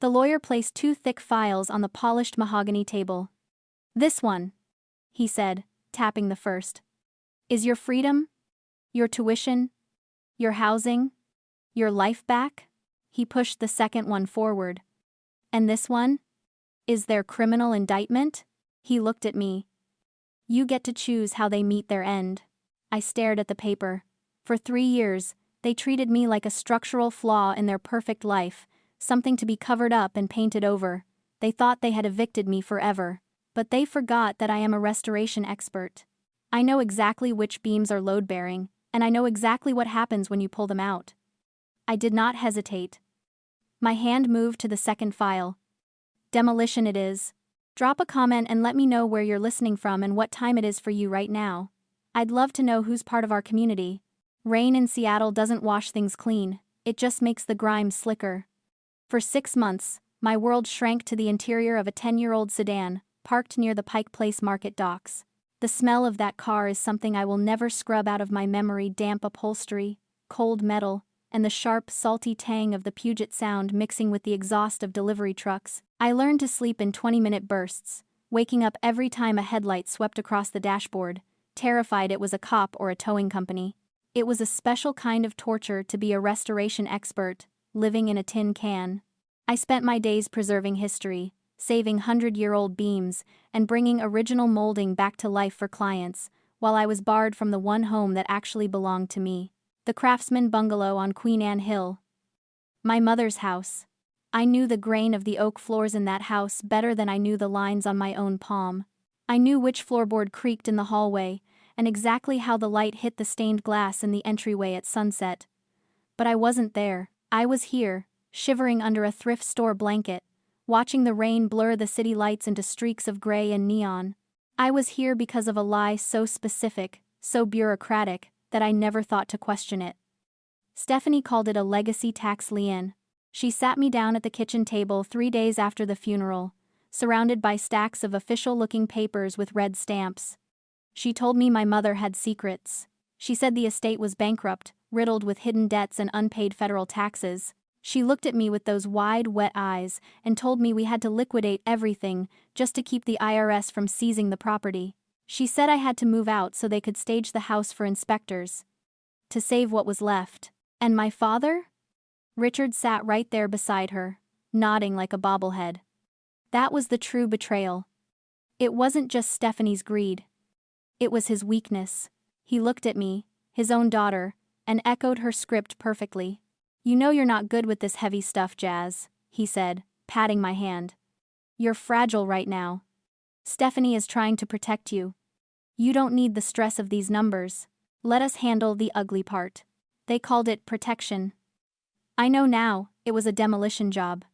The lawyer placed 2 thick files on the polished mahogany table. "This one," he said, tapping the first, "is your freedom, your tuition, your housing, your life back." He pushed the second one forward. "And this one? Is their criminal indictment?" He looked at me. "You get to choose how they meet their end." I stared at the paper. For 3 years, they treated me like a structural flaw in their perfect life, something to be covered up and painted over. They thought they had evicted me forever. But they forgot that I am a restoration expert. I know exactly which beams are load-bearing, and I know exactly what happens when you pull them out. I did not hesitate. My hand moved to the second file. "Demolition it is. Drop a comment and let me know where you're listening from and what time it is for you right now. I'd love to know who's part of our community. Rain in Seattle doesn't wash things clean, it just makes the grime slicker." For 6 months, my world shrank to the interior of a 10-year-old sedan, parked near the Pike Place Market docks. The smell of that car is something I will never scrub out of my memory. Damp upholstery, cold metal, and the sharp, salty tang of the Puget Sound mixing with the exhaust of delivery trucks. I learned to sleep in 20-minute bursts, waking up every time a headlight swept across the dashboard, terrified it was a cop or a towing company. It was a special kind of torture to be a restoration expert, living in a tin can. I spent my days preserving history, saving 100-year-old beams, and bringing original molding back to life for clients, while I was barred from the one home that actually belonged to me, the Craftsman bungalow on Queen Anne Hill. My mother's house. I knew the grain of the oak floors in that house better than I knew the lines on my own palm. I knew which floorboard creaked in the hallway, and exactly how the light hit the stained glass in the entryway at sunset. But I wasn't there. I was here, shivering under a thrift store blanket, watching the rain blur the city lights into streaks of gray and neon. I was here because of a lie so specific, so bureaucratic, that I never thought to question it. Stephanie called it a legacy tax lien. She sat me down at the kitchen table 3 days after the funeral, surrounded by stacks of official-looking papers with red stamps. She told me my mother had secrets. She said the estate was bankrupt, riddled with hidden debts and unpaid federal taxes. She looked at me with those wide, wet eyes and told me we had to liquidate everything just to keep the IRS from seizing the property. She said I had to move out so they could stage the house for inspectors, to save what was left. And my father? Richard sat right there beside her, nodding like a bobblehead. That was the true betrayal. It wasn't just Stephanie's greed. It was his weakness. He looked at me, his own daughter, and echoed her script perfectly. "You know you're not good with this heavy stuff, Jazz," he said, patting my hand. "You're fragile right now. Stephanie is trying to protect you. You don't need the stress of these numbers. Let us handle the ugly part." They called it protection. I know now, it was a demolition job.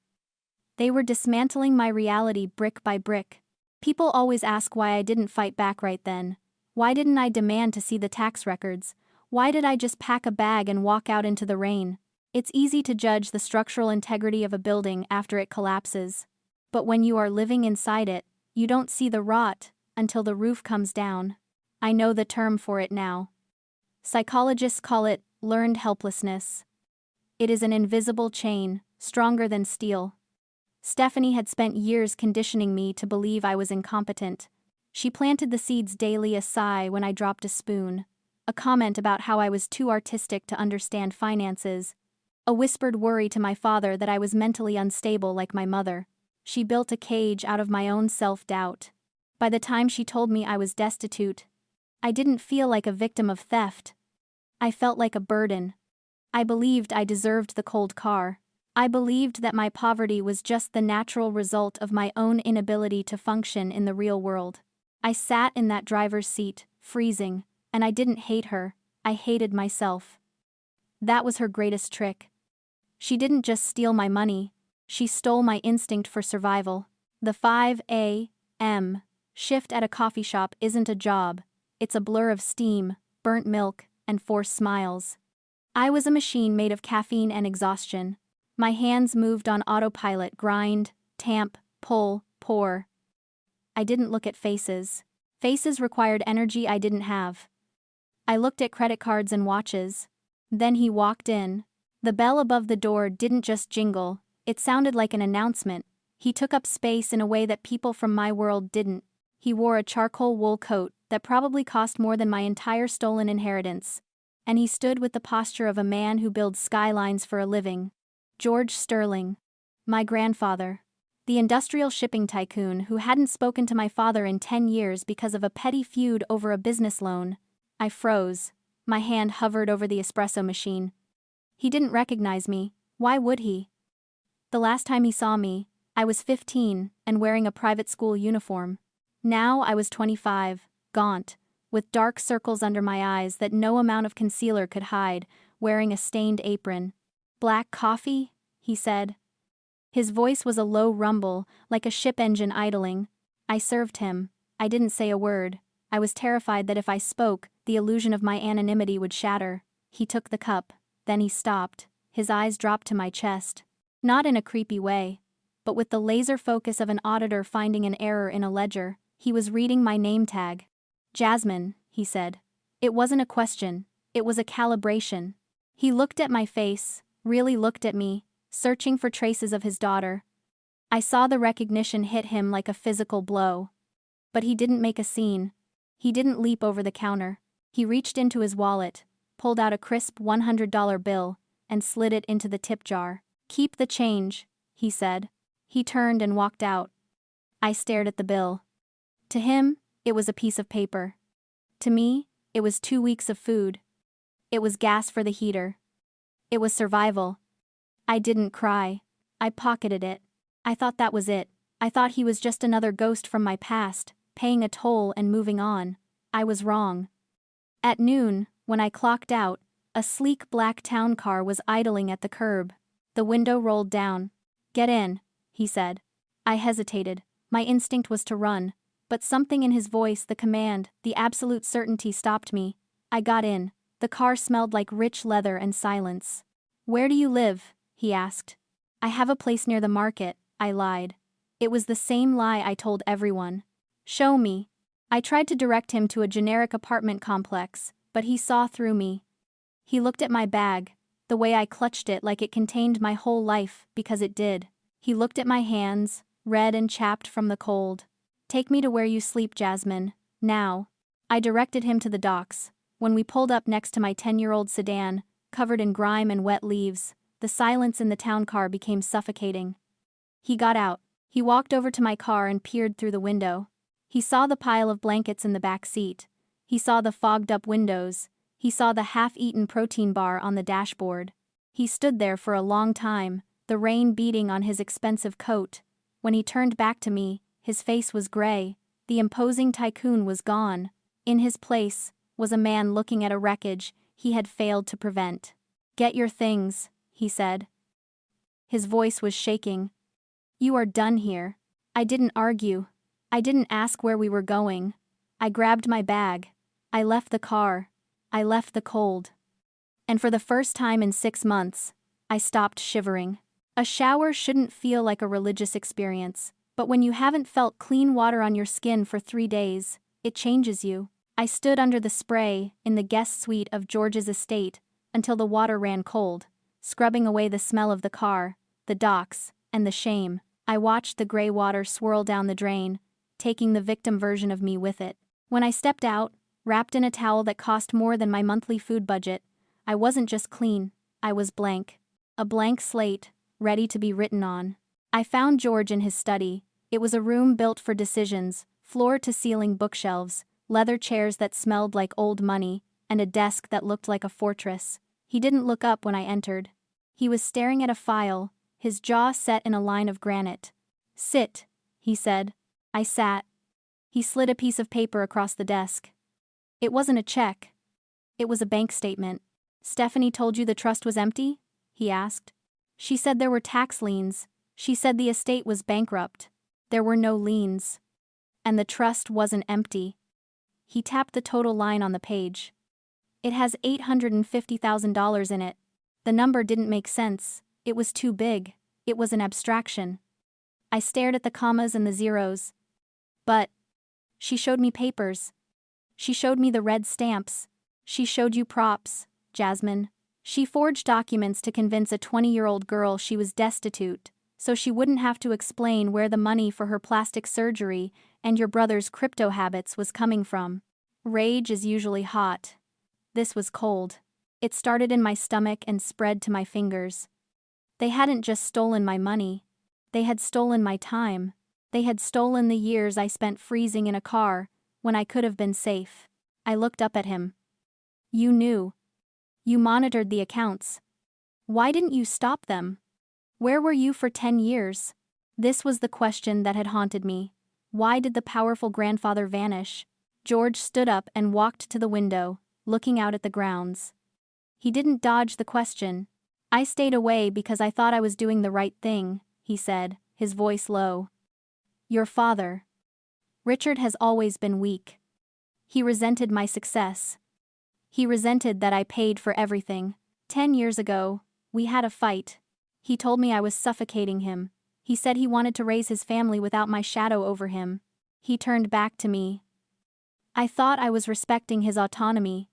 They were dismantling my reality brick by brick. People always ask why I didn't fight back right then. Why didn't I demand to see the tax records? Why did I just pack a bag and walk out into the rain? It's easy to judge the structural integrity of a building after it collapses. But when you are living inside it, you don't see the rot until the roof comes down. I know the term for it now. Psychologists call it learned helplessness. It is an invisible chain, stronger than steel. Stephanie had spent years conditioning me to believe I was incompetent. She planted the seeds daily: a sigh when I dropped a spoon, a comment about how I was too artistic to understand finances, a whispered worry to my father that I was mentally unstable like my mother. She built a cage out of my own self-doubt. By the time she told me I was destitute, I didn't feel like a victim of theft. I felt like a burden. I believed I deserved the cold car. I believed that my poverty was just the natural result of my own inability to function in the real world. I sat in that driver's seat, freezing, and I didn't hate her, I hated myself. That was her greatest trick. She didn't just steal my money, she stole my instinct for survival. The 5 a.m. shift at a coffee shop isn't a job, it's a blur of steam, burnt milk, and forced smiles. I was a machine made of caffeine and exhaustion. My hands moved on autopilot: grind, tamp, pull, pour. I didn't look at faces. Faces required energy I didn't have. I looked at credit cards and watches. Then he walked in. The bell above the door didn't just jingle, It sounded like an announcement. He took up space in a way that people from my world didn't. He wore a charcoal wool coat that probably cost more than my entire stolen inheritance. And he stood with the posture of a man who builds skylines for a living. George Sterling. My grandfather. The industrial shipping tycoon who hadn't spoken to my father in 10 years because of a petty feud over a business loan. I froze. My hand hovered over the espresso machine. He didn't recognize me. Why would he? The last time he saw me, I was 15 and wearing a private school uniform. Now I was 25, gaunt, with dark circles under my eyes that no amount of concealer could hide, wearing a stained apron. "Black coffee?" he said. His voice was a low rumble, like a ship engine idling. I served him. I didn't say a word. I was terrified that if I spoke, the illusion of my anonymity would shatter. He took the cup. Then he stopped. His eyes dropped to my chest. Not in a creepy way, but with the laser focus of an auditor finding an error in a ledger. He was reading my name tag. "Jasmine," he said. It wasn't a question. It was a calibration. He looked at my face, really looked at me, searching for traces of his daughter. I saw the recognition hit him like a physical blow. But he didn't make a scene. He didn't leap over the counter. He reached into his wallet, pulled out a crisp $100 bill, and slid it into the tip jar. "Keep the change," he said. He turned and walked out. I stared at the bill. To him, it was a piece of paper. To me, it was 2 weeks of food. It was gas for the heater. It was survival. I didn't cry. I pocketed it. I thought that was it. I thought he was just another ghost from my past, paying a toll and moving on. I was wrong. At noon, when I clocked out, a sleek black town car was idling at the curb. The window rolled down. "Get in," he said. I hesitated. My instinct was to run. But something in his voice, the command, the absolute certainty stopped me. I got in. The car smelled like rich leather and silence. "Where do you live?" he asked. "I have a place near the market," I lied. It was the same lie I told everyone. "Show me." I tried to direct him to a generic apartment complex, but he saw through me. He looked at my bag, the way I clutched it like it contained my whole life, because it did. He looked at my hands, red and chapped from the cold. "Take me to where you sleep, Jasmine, now." I directed him to the docks. When we pulled up next to my 10-year-old sedan, covered in grime and wet leaves, the silence in the town car became suffocating. He got out. He walked over to my car and peered through the window. He saw the pile of blankets in the back seat. He saw the fogged-up windows. He saw the half-eaten protein bar on the dashboard. He stood there for a long time, the rain beating on his expensive coat. When he turned back to me, his face was gray. The imposing tycoon was gone. In his place was a man looking at a wreckage he had failed to prevent. "Get your things," he said. His voice was shaking. "You are done here." I didn't argue. I didn't ask where we were going. I grabbed my bag. I left the car. I left the cold. And for the first time in 6 months, I stopped shivering. A shower shouldn't feel like a religious experience, but when you haven't felt clean water on your skin for 3 days, it changes you. I stood under the spray in the guest suite of George's estate until the water ran cold, scrubbing away the smell of the car, the docks, and the shame. I watched the gray water swirl down the drain, taking the victim version of me with it. When I stepped out, wrapped in a towel that cost more than my monthly food budget, I wasn't just clean, I was blank. A blank slate, ready to be written on. I found George in his study. It was a room built for decisions, floor-to-ceiling bookshelves, leather chairs that smelled like old money, and a desk that looked like a fortress. He didn't look up when I entered. He was staring at a file, his jaw set in a line of granite. "Sit," he said. I sat. He slid a piece of paper across the desk. It wasn't a check. It was a bank statement. "Stephanie told you the trust was empty?" he asked. "She said there were tax liens. She said the estate was bankrupt. There were no liens. And the trust wasn't empty." He tapped the total line on the page. "It has $850,000 in it." The number didn't make sense. It was too big. It was an abstraction. I stared at the commas and the zeros. "But..." She showed me papers. She showed me the red stamps. "She showed you props, Jasmine." She forged documents to convince a 20-year-old girl she was destitute, so she wouldn't have to explain where the money for her plastic surgery and your brother's crypto habits was coming from. Rage is usually hot. This was cold. It started in my stomach and spread to my fingers. They hadn't just stolen my money. They had stolen my time. They had stolen the years I spent freezing in a car when I could have been safe. I looked up at him. You knew. You monitored the accounts. Why didn't you stop them? Where were you for 10 years? This was the question that had haunted me. Why did the powerful grandfather vanish? George stood up and walked to the window, looking out at the grounds. He didn't dodge the question. I stayed away because I thought I was doing the right thing, he said, his voice low. Your father. Richard has always been weak. He resented my success. He resented that I paid for everything. 10 years ago, we had a fight. He told me I was suffocating him. He said he wanted to raise his family without my shadow over him. He turned back to me. I thought I was respecting his autonomy.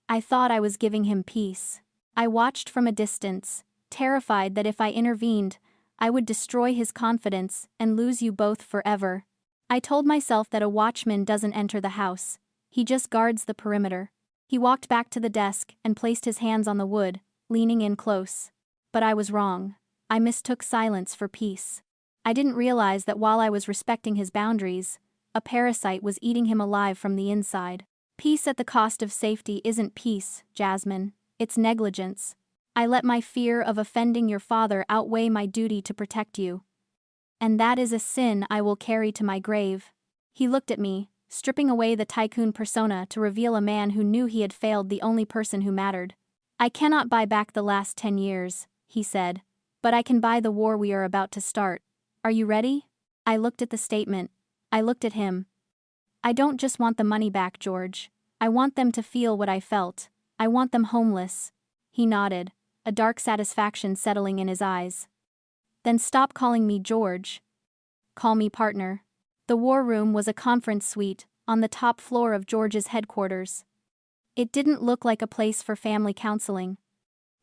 I thought I was giving him peace. I watched from a distance, terrified that if I intervened, I would destroy his confidence and lose you both forever. I told myself that a watchman doesn't enter the house. He just guards the perimeter. He walked back to the desk and placed his hands on the wood, leaning in close. But I was wrong. I mistook silence for peace. I didn't realize that while I was respecting his boundaries, a parasite was eating him alive from the inside. Peace at the cost of safety isn't peace, Jasmine. It's negligence. I let my fear of offending your father outweigh my duty to protect you. And that is a sin I will carry to my grave. He looked at me, stripping away the tycoon persona to reveal a man who knew he had failed the only person who mattered. I cannot buy back the last 10 years, he said, but I can buy the war we are about to start. Are you ready? I looked at the statement. I looked at him. I don't just want the money back, George. I want them to feel what I felt. I want them homeless. He nodded, a dark satisfaction settling in his eyes. Then stop calling me George. Call me partner. The war room was a conference suite on the top floor of George's headquarters. It didn't look like a place for family counseling.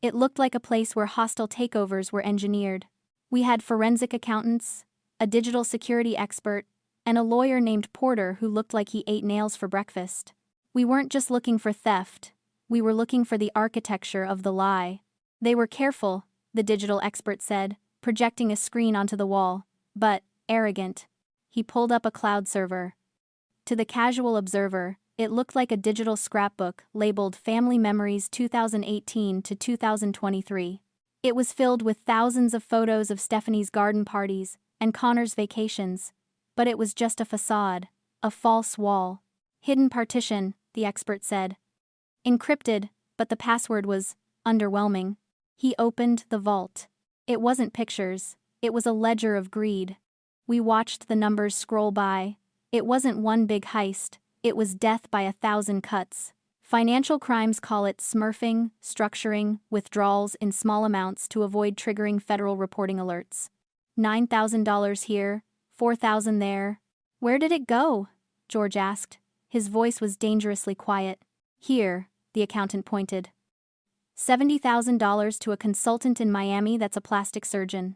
It looked like a place where hostile takeovers were engineered. We had forensic accountants, a digital security expert, and a lawyer named Porter who looked like he ate nails for breakfast. We weren't just looking for theft. We were looking for the architecture of the lie. They were careful, the digital expert said, projecting a screen onto the wall, but arrogant. He pulled up a cloud server. To the casual observer, it looked like a digital scrapbook labeled Family Memories 2018 to 2023. It was filled with thousands of photos of Stephanie's garden parties and Connor's vacations, but it was just a facade, a false wall. Hidden partition, the expert said. Encrypted, but the password was underwhelming. He opened the vault. It wasn't pictures, it was a ledger of greed. We watched the numbers scroll by. It wasn't one big heist, it was death by 1,000 cuts. Financial crimes call it smurfing, structuring, withdrawals in small amounts to avoid triggering federal reporting alerts. $9,000 here, $4,000 there. Where did it go? George asked. His voice was dangerously quiet. Here, the accountant pointed. $70,000 to a consultant in Miami that's a plastic surgeon.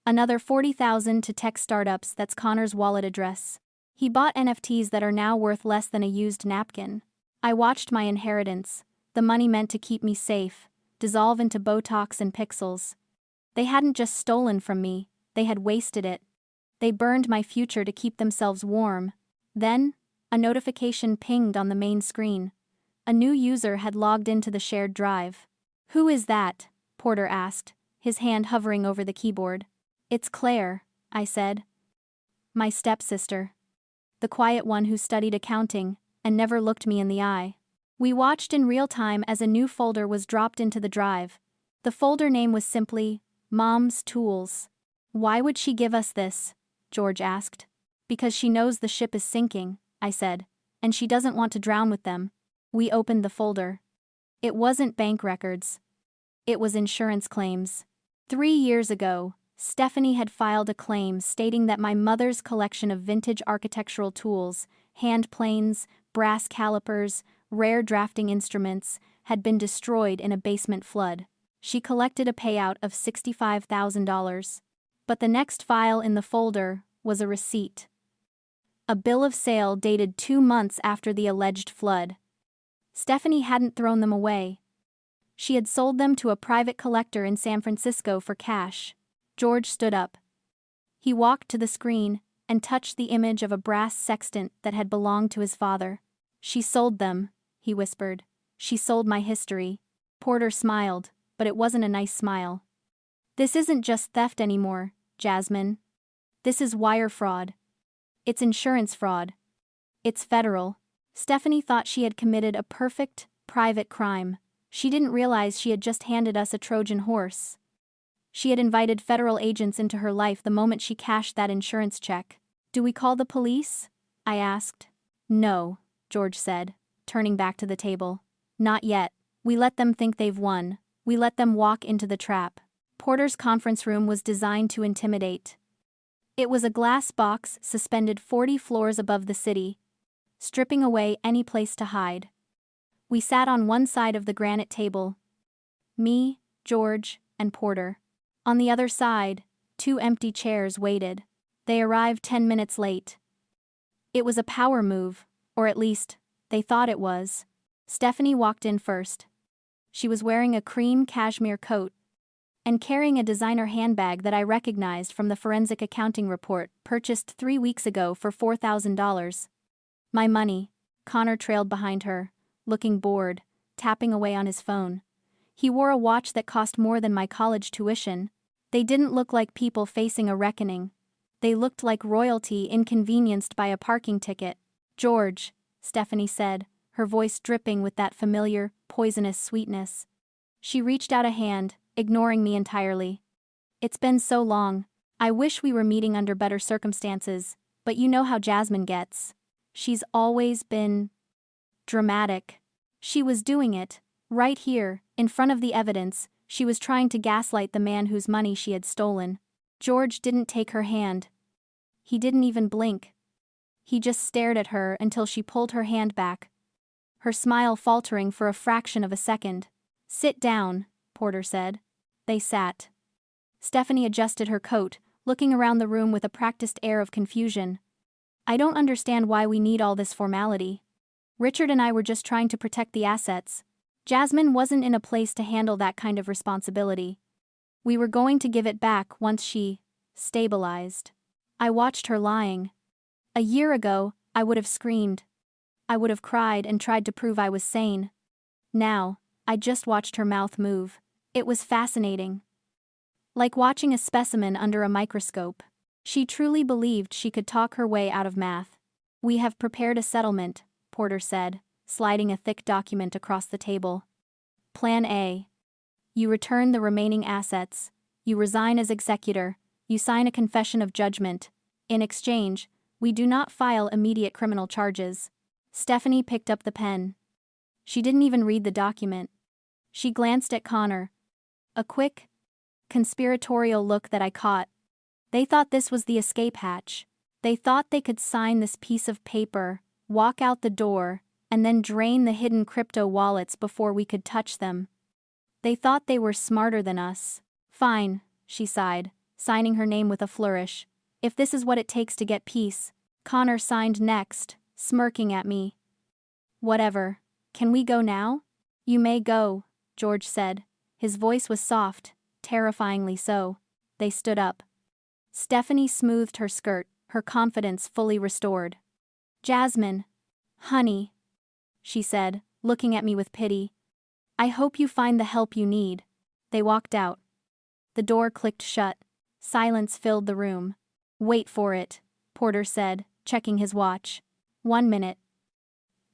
Another $40,000 to tech startups that's Connor's wallet address. He bought NFTs that are now worth less than a used napkin. I watched my inheritance, the money meant to keep me safe, dissolve into Botox and pixels. They hadn't just stolen from me, they had wasted it. They burned my future to keep themselves warm. Then, a notification pinged on the main screen. A new user had logged into the shared drive. Who is that? Porter asked, his hand hovering over the keyboard. It's Claire, I said. My stepsister. The quiet one who studied accounting and never looked me in the eye. We watched in real time as a new folder was dropped into the drive. The folder name was simply Mom's Tools. Why would she give us this? George asked. Because she knows the ship is sinking, I said, and she doesn't want to drown with them. We opened the folder. It wasn't bank records. It was insurance claims. 3 years ago, Stephanie had filed a claim stating that my mother's collection of vintage architectural tools, hand planes, brass calipers, rare drafting instruments, had been destroyed in a basement flood. She collected a payout of $65,000. But the next file in the folder was a receipt. A bill of sale dated 2 months after the alleged flood. Stephanie hadn't thrown them away. She had sold them to a private collector in San Francisco for cash. George stood up. He walked to the screen and touched the image of a brass sextant that had belonged to his father. "She sold them," he whispered. "She sold my history." Porter smiled, but it wasn't a nice smile. "This isn't just theft anymore, Jasmine. This is wire fraud. It's insurance fraud. It's federal." Stephanie thought she had committed a perfect, private crime. She didn't realize she had just handed us a Trojan horse. She had invited federal agents into her life the moment she cashed that insurance check. "Do we call the police?" I asked. "No," George said, turning back to the table. "Not yet. We let them think they've won. We let them walk into the trap." Porter's conference room was designed to intimidate. It was a glass box suspended 40 floors above the city, stripping away any place to hide. We sat on one side of the granite table. Me, George, and Porter. On the other side, 2 empty chairs waited. They arrived 10 minutes late. It was a power move, or at least, they thought it was. Stephanie walked in first. She was wearing a cream cashmere coat and carrying a designer handbag that I recognized from the forensic accounting report purchased 3 weeks ago for $4,000. "My money." Connor trailed behind her, looking bored, tapping away on his phone. He wore a watch that cost more than my college tuition. They didn't look like people facing a reckoning. They looked like royalty inconvenienced by a parking ticket. "George," Stephanie said, her voice dripping with that familiar, poisonous sweetness. She reached out a hand, ignoring me entirely. "It's been so long. I wish we were meeting under better circumstances, but you know how Jasmine gets. She's always been dramatic." She was doing it, right here, in front of the evidence. She was trying to gaslight the man whose money she had stolen. George didn't take her hand. He didn't even blink. He just stared at her until she pulled her hand back, her smile faltering for a fraction of a second. "Sit down," Porter said. They sat. Stephanie adjusted her coat, looking around the room with a practiced air of confusion. "I don't understand why we need all this formality. Richard and I were just trying to protect the assets. Jasmine wasn't in a place to handle that kind of responsibility. We were going to give it back once she stabilized." I watched her lying. A year ago, I would have screamed. I would have cried and tried to prove I was sane. Now, I just watched her mouth move. It was fascinating. Like watching a specimen under a microscope. She truly believed she could talk her way out of math. "We have prepared a settlement," Porter said, sliding a thick document across the table. "Plan A. You return the remaining assets. You resign as executor. You sign a confession of judgment. In exchange, we do not file immediate criminal charges." Stephanie picked up the pen. She didn't even read the document. She glanced at Connor. A quick, conspiratorial look that I caught. They thought this was the escape hatch. They thought they could sign this piece of paper, walk out the door, and then drain the hidden crypto wallets before we could touch them. They thought they were smarter than us. "Fine," she sighed, signing her name with a flourish. "If this is what it takes to get peace." Connor signed next, smirking at me. "Whatever. Can we go now?" "You may go," George said. His voice was soft, terrifyingly so. They stood up. Stephanie smoothed her skirt, her confidence fully restored. "Jasmine. Honey," she said, looking at me with pity. "I hope you find the help you need." They walked out. The door clicked shut. Silence filled the room. "Wait for it," Porter said, checking his watch. 1 minute.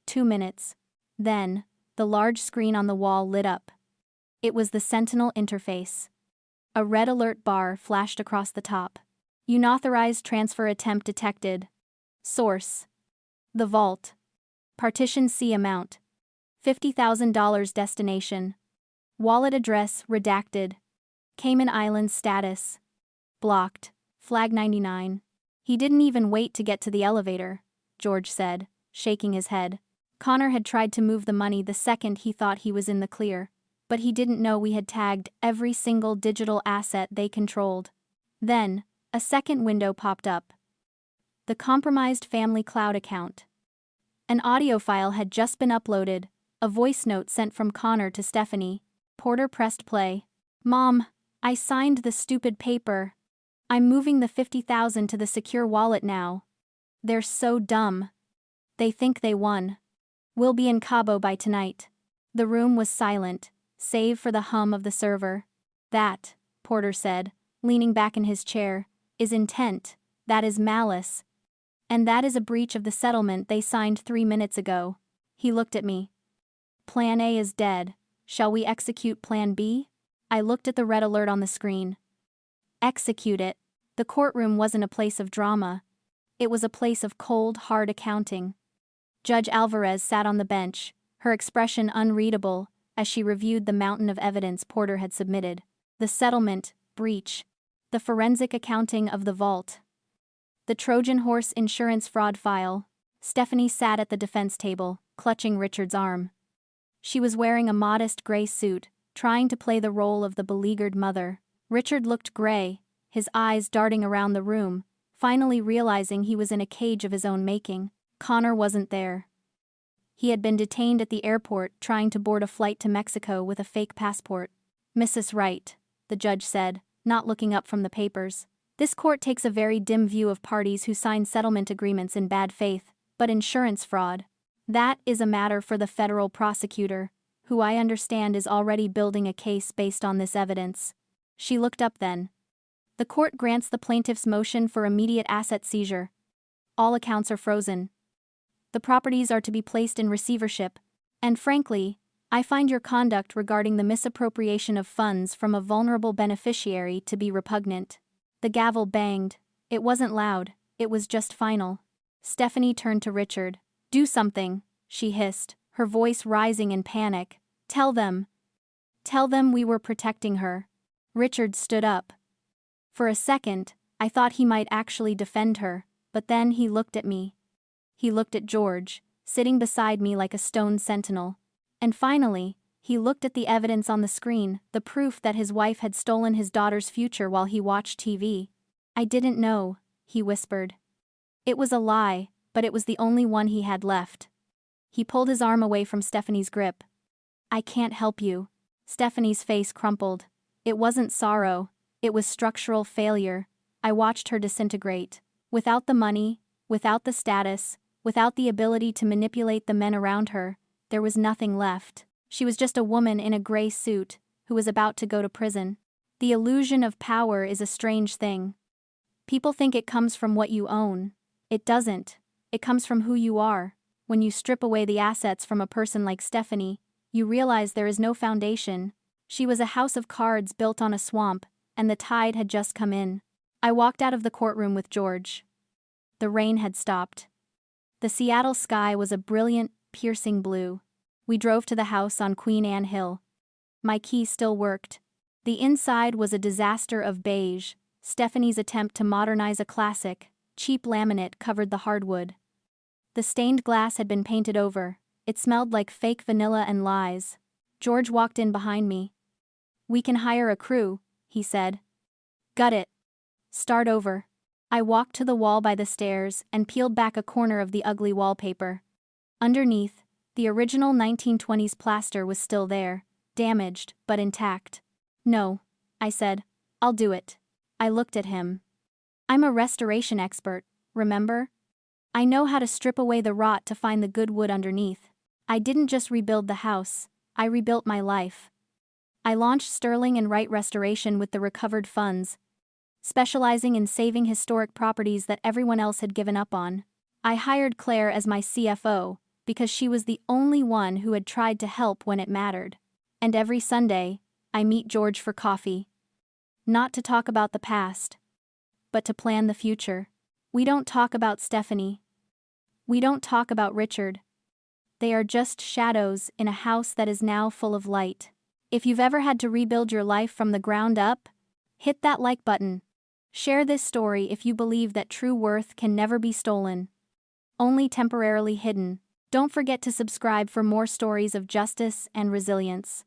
2 minutes. Then, the large screen on the wall lit up. It was the Sentinel interface. A red alert bar flashed across the top. "Unauthorized transfer attempt detected. Source: the vault. Partition C amount: $50,000 destination. Wallet address redacted. Cayman Islands status: blocked. Flag 99. He didn't even wait to get to the elevator," George said, shaking his head. Connor had tried to move the money the second he thought he was in the clear, but he didn't know we had tagged every single digital asset they controlled. Then, a second window popped up. The compromised family cloud account. An audio file had just been uploaded, a voice note sent from Connor to Stephanie. Porter pressed play. "Mom, I signed the stupid paper. I'm moving the $50,000 to the secure wallet now. They're so dumb. They think they won. We'll be in Cabo by tonight." The room was silent, save for the hum of the server. "That," Porter said, leaning back in his chair, "is intent. That is malice. And that is a breach of the settlement they signed 3 minutes ago." He looked at me. "Plan A is dead. Shall we execute Plan B?" I looked at the red alert on the screen. Execute it. The courtroom wasn't a place of drama. It was a place of cold, hard accounting. Judge Alvarez sat on the bench, her expression unreadable, as she reviewed the mountain of evidence Porter had submitted. The settlement, breach. The forensic accounting of the vault. The Trojan horse insurance fraud file. Stephanie sat at the defense table, clutching Richard's arm. She was wearing a modest gray suit, trying to play the role of the beleaguered mother. Richard looked gray, his eyes darting around the room, finally realizing he was in a cage of his own making. Connor wasn't there. He had been detained at the airport trying to board a flight to Mexico with a fake passport. "Mrs. Wright," the judge said, not looking up from the papers. "This court takes a very dim view of parties who sign settlement agreements in bad faith, but insurance fraud. That is a matter for the federal prosecutor, who I understand is already building a case based on this evidence." She looked up then. "The court grants the plaintiff's motion for immediate asset seizure. All accounts are frozen. The properties are to be placed in receivership, and frankly, I find your conduct regarding the misappropriation of funds from a vulnerable beneficiary to be repugnant." The gavel banged. It wasn't loud, it was just final. Stephanie turned to Richard. "Do something," she hissed, her voice rising in panic. Tell them we were protecting her." Richard stood up. For a second, I thought he might actually defend her, but then he looked at me. He looked at George, sitting beside me like a stone sentinel. And finally, he looked at the evidence on the screen, the proof that his wife had stolen his daughter's future while he watched TV. "I didn't know," he whispered. It was a lie, but it was the only one he had left. He pulled his arm away from Stephanie's grip. "I can't help you." Stephanie's face crumpled. It wasn't sorrow, it was structural failure. I watched her disintegrate. Without the money, without the status, without the ability to manipulate the men around her, there was nothing left. She was just a woman in a gray suit, who was about to go to prison. The illusion of power is a strange thing. People think it comes from what you own. It doesn't. It comes from who you are. When you strip away the assets from a person like Stephanie, you realize there is no foundation. She was a house of cards built on a swamp, and the tide had just come in. I walked out of the courtroom with George. The rain had stopped. The Seattle sky was a brilliant, piercing blue. We drove to the house on Queen Anne Hill. My key still worked. The inside was a disaster of beige. Stephanie's attempt to modernize a classic, cheap laminate covered the hardwood. The stained glass had been painted over. It smelled like fake vanilla and lies. George walked in behind me. "We can hire a crew," he said. "Gut it. Start over." I walked to the wall by the stairs and peeled back a corner of the ugly wallpaper. Underneath, the original 1920s plaster was still there, damaged but intact. "No," I said. "I'll do it." I looked at him. "I'm a restoration expert, remember? I know how to strip away the rot to find the good wood underneath. I didn't just rebuild the house, I rebuilt my life. I launched Sterling and Wright Restoration with the recovered funds, specializing in saving historic properties that everyone else had given up on. I hired Claire as my CFO because she was the only one who had tried to help when it mattered. And every Sunday, I meet George for coffee. Not to talk about the past, but to plan the future. We don't talk about Stephanie. We don't talk about Richard. They are just shadows in a house that is now full of light. If you've ever had to rebuild your life from the ground up, hit that like button. Share this story if you believe that true worth can never be stolen, only temporarily hidden. Don't forget to subscribe for more stories of justice and resilience.